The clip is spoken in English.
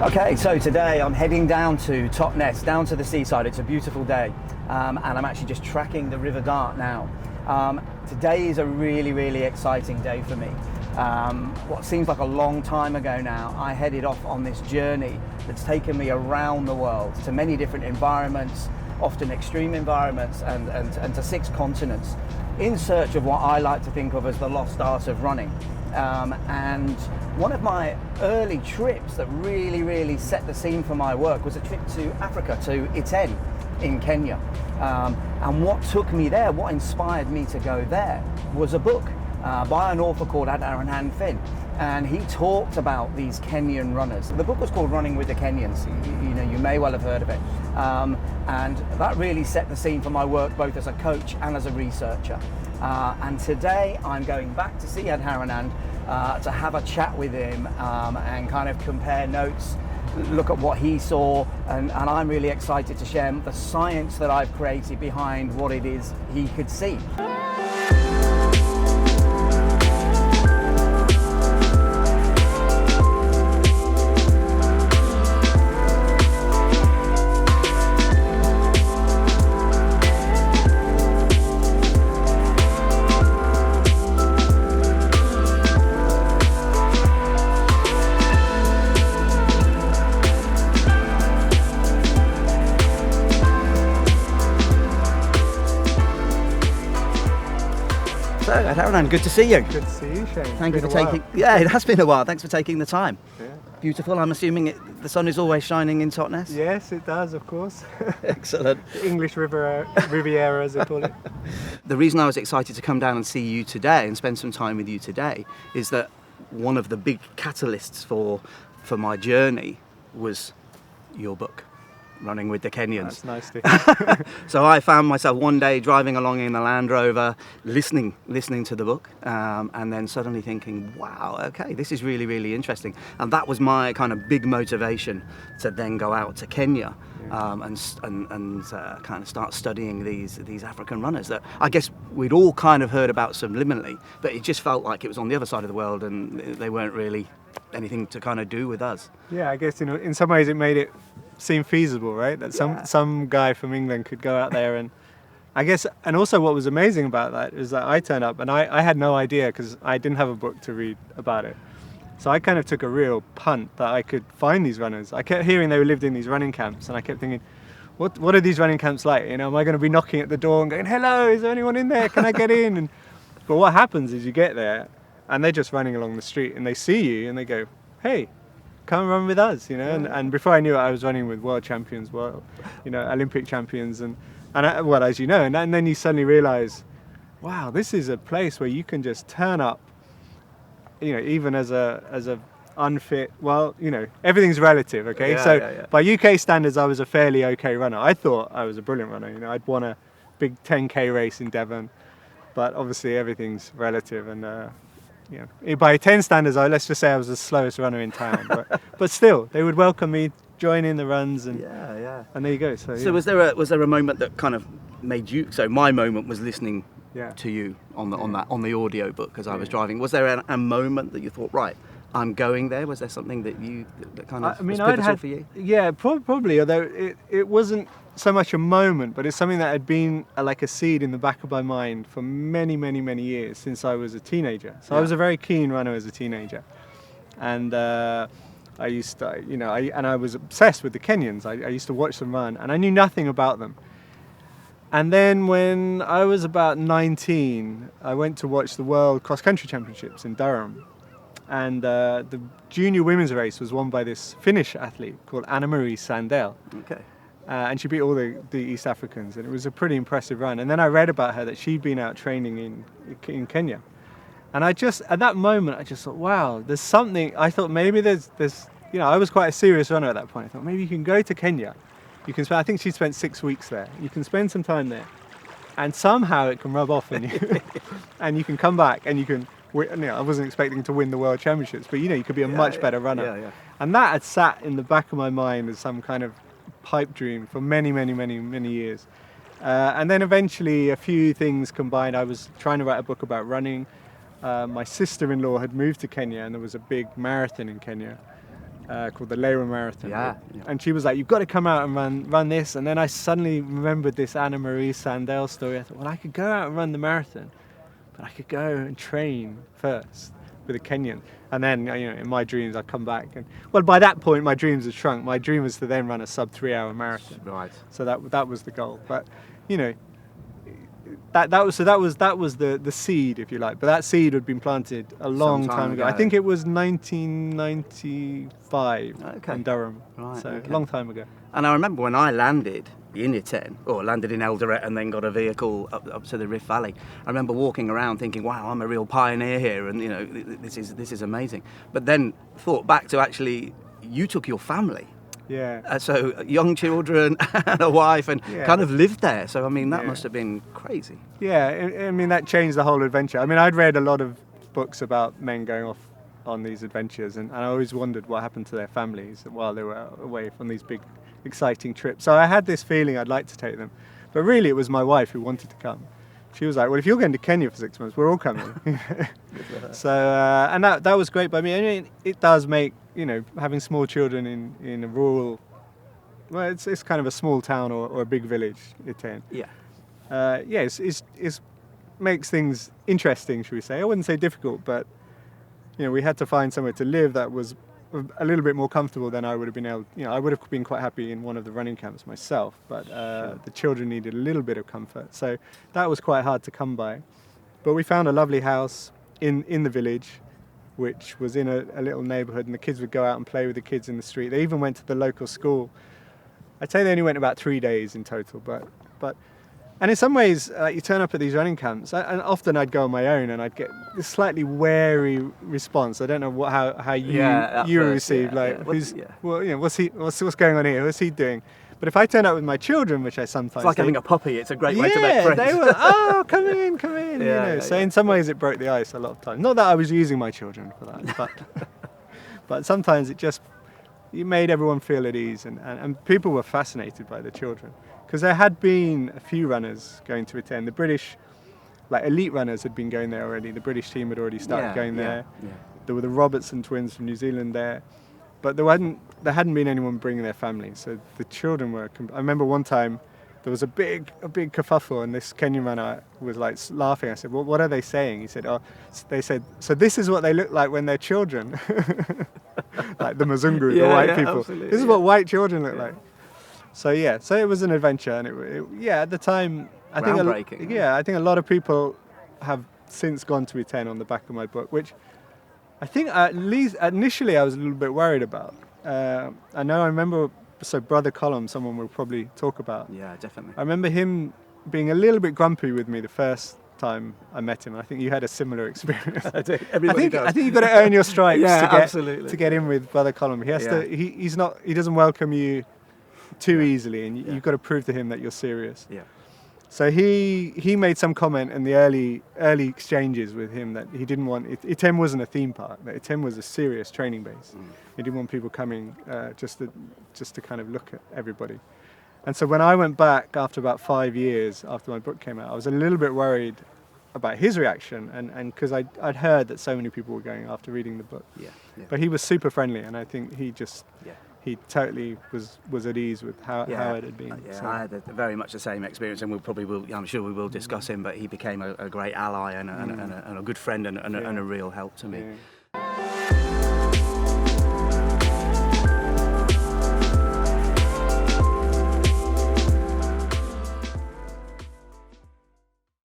Okay, so today I'm heading down to Totnes, down to the seaside. It's a beautiful day, and I'm actually just tracking the River Dart now. Today is a really exciting day for me. What seems like a long time ago now, I headed off on this journey that's taken me around the world to many different environments, often extreme environments, and to 6 continents, in search of what I like to think of as the lost art of running. And one of my early trips that really set the scene for my work was a trip to Africa, to Iten in Kenya. And what took me there, what inspired me to go there, was a book by an author called Adharanand Finn. And he talked about these Kenyan runners. The book was called Running with the Kenyans. You may well have heard of it. And that really set the scene for my work, both as a coach and as a researcher. And today I'm going back to see Adharanand to have a chat with him and kind of compare notes, look at what he saw, and I'm really excited to share the science that I've created behind what it is he could see. So, Adharanand, good to see you. Good to see you, Shane. Thank you for taking. Yeah, it has been a while. Thanks for taking the time. Yeah. Beautiful. I'm assuming the sun is always shining in Totnes. Yes, it does, of course. Excellent. The English Riviera, as they call it. The reason I was excited to come down and see you today and spend some time with you today is that one of the big catalysts for my journey was your book, Running with the Kenyans. That's nice to hear. So I found myself one day driving along in the Land Rover, listening to the book, and then suddenly thinking, wow, okay, this is really interesting. And that was my kind of big motivation to then go out to Kenya and kind of start studying these African runners that I guess we'd all kind of heard about subliminally, but it just felt like it was on the other side of the world and they weren't really anything to kind of do with us. Yeah, I guess in some ways it made it seem feasible, right? That some guy from England could go out there, and I guess, and also what was amazing about that is that I turned up and I had no idea because I didn't have a book to read about it. So I kind of took a real punt that I could find these runners. I kept hearing they lived in these running camps, and I kept thinking, what are these running camps like? You know, am I going to be knocking at the door and going, hello, is there anyone in there? Can I get in? But what happens is you get there and they're just running along the street and they see you and they go, hey, come run with us, you know. And before I knew it, I was running with world champions, Olympic champions, and as you know, and then you suddenly realise, wow, this is a place where you can just turn up, you know, even as a unfit. Well, you know, everything's relative, okay. By UK standards, I was a fairly okay runner. I thought I was a brilliant runner. You know, I'd won a big 10K race in Devon, but obviously everything's relative, and you know, by 10 standards, let's just say I was the slowest runner in town. But still, they would welcome me, join in the runs, and and there you go. So was there a moment that kind of made you? So my moment was listening to you on the audio book as I was driving. Was there a moment that you thought, right, I'm going there? Was there something that kind of was pivotal for you? Yeah, probably. Although it wasn't so much a moment, but it's something that had been like a seed in the back of my mind for many years since I was a teenager. So I was a very keen runner as a teenager, and I used to, you know, I was obsessed with the Kenyans. I used to watch them run, and I knew nothing about them. And then when I was about 19, I went to watch the World Cross Country Championships in Durham. And the junior women's race was won by this Finnish athlete called Anna-Marie Sandell. Okay. And she beat all the East Africans, and it was a pretty impressive run. And then I read about her that she'd been out training in Kenya. And at that moment, I just thought, wow, there's something. I thought maybe there's you know, I was quite a serious runner at that point. I thought maybe you can go to Kenya. You can spend, I think she spent 6 weeks there. You can spend some time there, and somehow it can rub off on you, and you can come back and you can. You know, I wasn't expecting to win the World Championships, but you know, you could be a much better runner. Yeah. And that had sat in the back of my mind as some kind of pipe dream for many years. And then eventually a few things combined. I was trying to write a book about running. My sister-in-law had moved to Kenya, and there was a big marathon in Kenya. called the Leira Marathon. Yeah. And she was like, "You've got to come out and run this." And then I suddenly remembered this Anna Marie Sandel story. I thought, well, I could go out and run the marathon, but I could go and train first with a Kenyan. And then, in my dreams, I'd come back. And well, by that point, my dreams had shrunk. My dream was to then run a sub 3-hour marathon. Right. So that was the goal. But, that was the seed, if you like. But that seed had been planted a long time ago. I think it was 1995 in Durham. Right, so a long time ago. And I remember when I landed in Iten, or landed in Eldoret and then got a vehicle up to the Rift Valley, I remember walking around thinking, wow, I'm a real pioneer here, and this is amazing. But then thought back to actually, you took your family. Yeah. So young children and a wife, and kind of lived there. So I mean, that must have been crazy. Yeah, I mean, that changed the whole adventure. I mean, I'd read a lot of books about men going off on these adventures, and I always wondered what happened to their families while they were away from these big, exciting trips. So I had this feeling I'd like to take them. But really, it was my wife who wanted to come. She was like, well, if you're going to Kenya for 6 months, we're all coming. So, and that was great. But I mean, it does make, having small children in a rural, well, it's kind of a small town or a big village, Iten. Yeah. It's makes things interesting, should we say. I wouldn't say difficult, but, we had to find somewhere to live that was a little bit more comfortable than I would have been able. I would have been quite happy in one of the running camps myself, but the children needed a little bit of comfort, so that was quite hard to come by. But we found a lovely house in the village, which was in a little neighbourhood, and the kids would go out and play with the kids in the street. They even went to the local school. I'd say they only went about 3 days in total, but and in some ways, you turn up at these running camps, and often I'd go on my own, and I'd get this slightly wary response. I don't know how you received, what's going on here? What's he doing? But if I turn up with my children, which I sometimes it's like having a puppy. It's a great way to make friends. They were, come in. So in some ways, it broke the ice a lot of times. Not that I was using my children for that, but sometimes it made everyone feel at ease, and people were fascinated by the children. Because there had been a few runners going to attend. The British, elite runners had been going there already. The British team had already started going there. Yeah. There were the Robertson twins from New Zealand there. But there hadn't been anyone bringing their families. So the children were... I remember one time there was a big kerfuffle, and this Kenyan runner was laughing. I said, well, what are they saying? He said, they said, so this is what they look like when they're children. Like the Mzungu, the white people. This is what white children look like. So it was an adventure, and at the time, I think a lot of people have since gone to Iten on the back of my book, which I think at least initially I was a little bit worried about. I remember, so Brother Colum, someone we'll probably talk about. Yeah, definitely. I remember him being a little bit grumpy with me the first time I met him. I think you had a similar experience. I do. Everybody does. I think you've got to earn your stripes to get in with Brother Colum. He has to. He doesn't welcome you too easily, and you've got to prove to him that you're serious. Yeah. So he made some comment in the early exchanges with him that he didn't want Iten wasn't a theme park. That Iten was a serious training base. He didn't want people coming just to kind of look at everybody. And so when I went back after about 5 years after my book came out, I was a little bit worried about his reaction, and because I'd heard that so many people were going after reading the book. Yeah. But he was super friendly, and I think he totally was at ease with how it had been. So. I had very much the same experience, and I'm sure we will discuss him, but he became a great ally and a good friend and a real help to me. Yeah.